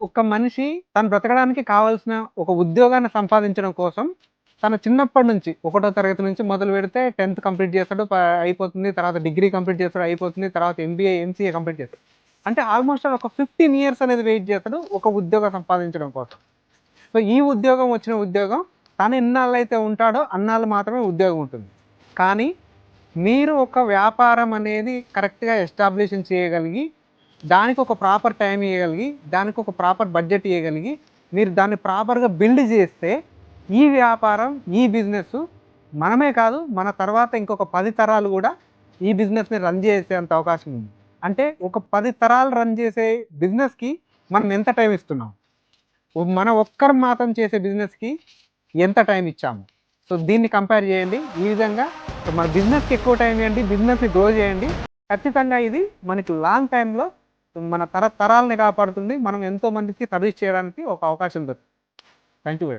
ఒక మనిషి తను బ్రతకడానికి కావాల్సిన ఒక ఉద్యోగాన్ని సంపాదించడం కోసం తన చిన్నప్పటి నుంచి ఒకటో తరగతి నుంచి మొదలు పెడితే 10th కంప్లీట్ చేస్తాడు అయిపోతుంది. తర్వాత డిగ్రీ కంప్లీట్ చేస్తాడు అయిపోతుంది. తర్వాత ఎంబీఏ, ఎంసీఏ కంప్లీట్ చేస్తాడు. అంటే ఆల్మోస్ట్ ఒక 15 ఇయర్స్ అనేది వెయిట్ చేస్తాడు ఒక ఉద్యోగం సంపాదించడం కోసం. సో ఈ ఉద్యోగం వచ్చిన ఉద్యోగం తను ఎన్నాళ్ళైతే ఉంటాడో అన్నాళ్ళు మాత్రమే ఉద్యోగం ఉంటుంది. కానీ మీరు ఒక వ్యాపారం అనేది కరెక్ట్‌గా ఎస్టాబ్లిషన్ చేయగలిగి, దానికి ఒక ప్రాపర్ టైం ఇయ్యగలిగి, దానికి ఒక ప్రాపర్ బడ్జెట్ ఇయ్యగలిగి, మీరు దాన్ని ప్రాపర్‌గా బిల్డ్ చేస్తే ఈ వ్యాపారం, ఈ బిజినెస్ మనమే కాదు మన తర్వాత ఇంకొక 10 తరాలు కూడా ఈ బిజినెస్‌ని రన్ చేసేంత అవకాశం ఉంది. అంటే ఒక 10 తరాలు రన్ చేసే బిజినెస్‌కి మనం ఎంత టైం ఇస్తున్నాం? మన ఒక్కరం మాత్రం చేసే బిజినెస్‌కి ఎంత టైం ఇచ్చాము? సో దీన్ని కంపేర్ చేయండి. ఈ విధంగా మన బిజినెస్‌కి ఎక్కువ టైం ఇవ్వండి, బిజినెస్‌ని గ్రో చేయండి. ఖచ్చితంగా ఇది మనకి లాంగ్ టైమ్‌లో మన తరాలని కాపాడుతుంది. మనం ఎంతో మందికి సర్వీస్ చేయడానికి ఒక అవకాశం దొరుకుతుంది. Thank you.